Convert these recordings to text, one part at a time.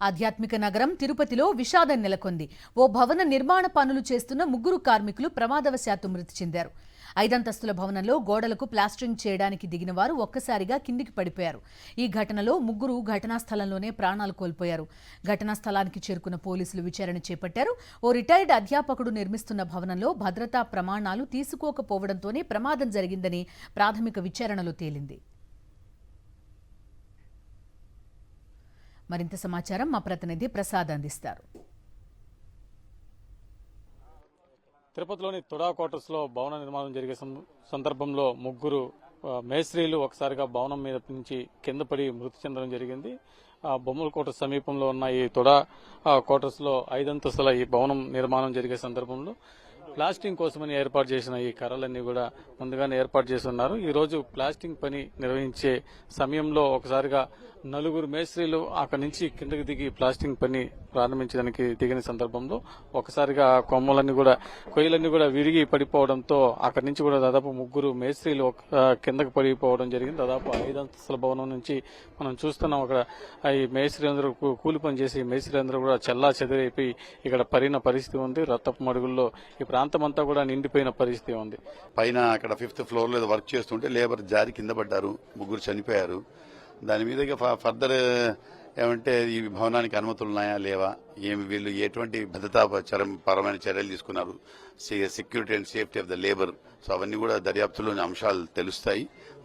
ఆధ్యాత్మిక నగరం తిరుపతిలో విషాదం నెలకొంది. ఓ భవన నిర్మాణ పనులు చేస్తున్న ముగ్గురు కార్మికులు ప్రమాదవశాత్తు మృతి చెందారు. 5 అంతస్తుల భవనంలో గోడలకు ప్లాస్టరింగ్ చేయడానికి దిగిన వారు ఒక్కసారిగా కిందికి పడిపోయారు. ఈ ఘటనలో ముగ్గురు ఘటనా స్థలంలోనే ప్రాణాలు కోల్పోయారు. ఘటనా స్థలానికి చేరుకున్న పోలీసులు విచారణ చేపట్టారు. ఓ రిటైర్డ్ అధ్యాపకుడు నిర్మిస్తున్న భవనంలో భద్రతా ప్రమాణాలు తీసుకోకపోవడంతోనే ప్రమాదం జరిగిందని ప్రాథమిక విచారణలో తేలింది. మరింత సమాచారం మా ప్రతినిధి ప్రసాద్ అందిస్తారు. తిరుపతిలోని తుడా క్వార్టర్స్ లో భవన నిర్మాణం జరిగే సందర్భంలో ముగ్గురు మేస్త్రీలు ఒకసారిగా భవనం మీద నుంచి కింద పడి మృతి చెందడం జరిగింది. బొమ్మల కోట సమీపంలో ఉన్న ఈ తుడా క్వార్టర్స్ లో 5 అంతస్తుల ఈ భవనం నిర్మాణం జరిగే సందర్భంలో ప్లాస్టింగ్ కోసమని ఏర్పాటు చేసిన ఈ కర్రలన్నీ కూడా ముందుగానే ఏర్పాటు చేసి ఉన్నారు. ఈ రోజు ప్లాస్టింగ్ పని నిర్వహించే సమయంలో ఒకసారిగా 4 మేస్త్రీలు అక్కడి నుంచి కిందకి దిగి ప్లాస్టింగ్ పని ప్రారంభించడానికి దిగిన సందర్భంలో ఒకసారిగా కొయ్యలన్నీ కూడా విరిగి పడిపోవడంతో అక్కడి నుంచి కూడా దాదాపు 3 మేస్త్రీలు కిందకి పడిపోవడం జరిగింది. దాదాపు 5 అంతస్తుల భవనం నుంచి మనం చూస్తున్నాం. అక్కడ ఈ మేస్త్రీలందరూ కూలి పని చేసి మేస్త్రీలందరూ కూడా చెల్లా చెదిరైపోయి ఇక్కడ పరిన పరిస్థితి ఉంది. రక్తపు మడుగుల్లో ఈ ప్రాంతం అంతా కూడా నిండిపోయిన పరిస్థితి ఉంది. పైన అక్కడ 5th ఫ్లోర్ లో వర్క్ చేస్తుంటే లేబర్ జారి కింద పడ్డారు, 3 చనిపోయారు. దాని మీద ఫర్దర్ ఏమంటే ఈ భవనానికి అనుమతులు ఉన్నాయా లేవా, వీళ్ళు ఎటువంటి భద్రతా పరమైన చర్యలు తీసుకున్నారు, security and safety of the labour, so అవన్నీ కూడా దర్యాప్తులోని అంశాలు తెలుస్తాయి.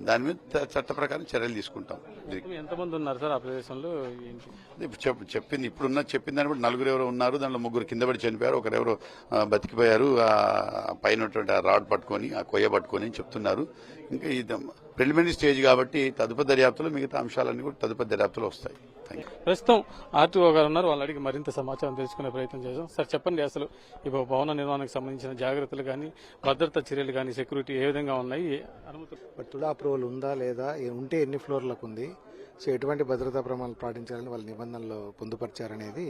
దాని మీద చట్ట ప్రకారం చర్యలు తీసుకుంటాం. ఎంతమంది ఉన్నారు సార్ ఆ ప్రదేశంలో? చెప్పిన దాన్ని బట్టి 4 ఎవరో ఉన్నారు. దాంట్లో 3 కింద పడి చనిపోయారు, ఒకరెవరో బతికిపోయారు. ఆ పైన రాడ్ పట్టుకొని ఆ కొయ్య పట్టుకొని చెప్తున్నారు. ఇంకా ఇది ప్రిలిమినరీ స్టేజ్ కాబట్టి తదుపరి దర్యాప్తులో మిగతా అంశాలన్నీ కూడా తదుపరి దర్యాప్తులో వస్తాయి. ప్రస్తుతం ఆర్టీఓ గారు ఉన్నారు, వాళ్ళ అడిగి మరింత సమాచారం తెలుసుకునే ప్రయత్నం చేశాం. సార్ చెప్పండి, అసలు ఈ భవన నిర్మాణానికి సంబంధించిన జాగ్రత్తలు కానీ భద్రతా చర్యలు కానీ సెక్యూరిటీ ఏ విధంగా ఉన్నాయి? తుడా అప్రూవల్ ఉందా లేదా, ఉంటే ఎన్ని ఫ్లోర్లకు ఉంది, సో ఎటువంటి భద్రతా ప్రమాణాలు పాటించాలని వాళ్ళ నిబంధనలు పొందుపరిచారనేది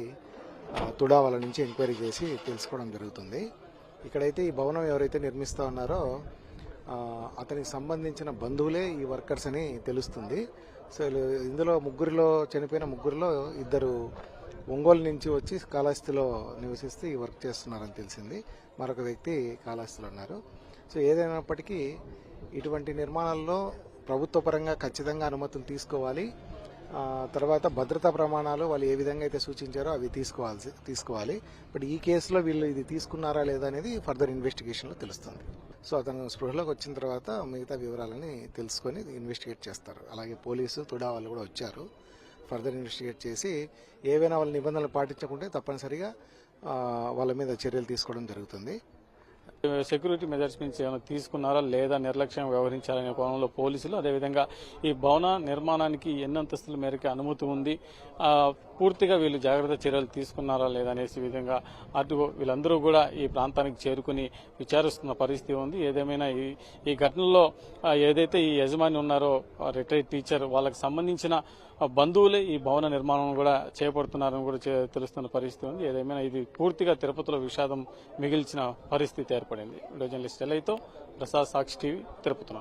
తుడా వాళ్ళ నుంచి ఎంక్వైరీ చేసి తెలుసుకోవడం జరుగుతుంది. ఇక్కడైతే ఈ భవనం ఎవరైతే నిర్మిస్తా ఉన్నారో అతనికి సంబంధించిన బంధువులే ఈ వర్కర్స్ అని తెలుస్తుంది. సో ఇందులో చనిపోయిన ముగ్గురిలో 2 ఒంగోలు నుంచి వచ్చి కాళహస్తిలో నివసిస్తూ ఈ వర్క్ చేస్తున్నారని తెలిసింది. మరొక వ్యక్తి కాళహస్తిలో ఉన్నారు. సో ఏదైనప్పటికీ ఇటువంటి నిర్మాణాల్లో ప్రభుత్వ పరంగా ఖచ్చితంగా అనుమతులు తీసుకోవాలి. తర్వాత భద్రతా ప్రమాణాలు వాళ్ళు ఏ విధంగా అయితే సూచించారో అవి తీసుకోవాలి. బట్ ఈ కేసులో వీళ్ళు ఇది తీసుకున్నారా లేదా అనేది ఫర్దర్ ఇన్వెస్టిగేషన్లో తెలుస్తుంది. సో అతను స్పృహలోకి వచ్చిన తర్వాత మిగతా వివరాలని తెలుసుకొని ఇన్వెస్టిగేట్ చేస్తారు. అలాగే పోలీసు తుడా వాళ్ళు కూడా వచ్చారు. ఫర్దర్ ఇన్వెస్టిగేట్ చేసి ఏవైనా వాళ్ళ నిబంధనలు పాటించకుంటే తప్పనిసరిగా వాళ్ళ మీద చర్యలు తీసుకోవడం జరుగుతుంది. సెక్యూరిటీ మెజర్మెంట్స్ ఏమైనా తీసుకున్నారా లేదా, నిర్లక్ష్యం వ్యవహరించారనే కోణంలో పోలీసులు, అదేవిధంగా ఈ భవన నిర్మాణానికి ఎన్ని అంతస్తుల మేరకు అనుమతి ఉంది, పూర్తిగా వీళ్ళు జాగ్రత్త చర్యలు తీసుకున్నారా లేదా అనేసి విధంగా వీళ్ళందరూ కూడా ఈ ప్రాంతానికి చేరుకుని విచారిస్తున్న పరిస్థితి ఉంది. ఏదేమైనా ఈ ఘటనలో ఏదైతే ఈ యజమాని ఉన్నారో రిటైర్డ్ టీచర్, వాళ్ళకి సంబంధించిన బంధువులే ఈ భవన నిర్మాణం కూడా చేపడుతున్నారని కూడా తెలుస్తున్న పరిస్థితి ఉంది. ఏదేమైనా ఇది పూర్తిగా తిరుపతిలో విషాదం మిగిల్చిన పరిస్థితి ఏర్పడింది. వీడియో జర్నలిస్ట్ ఎలైతో ప్రసాద్, సాక్షి టీవీ, తిరుపతి.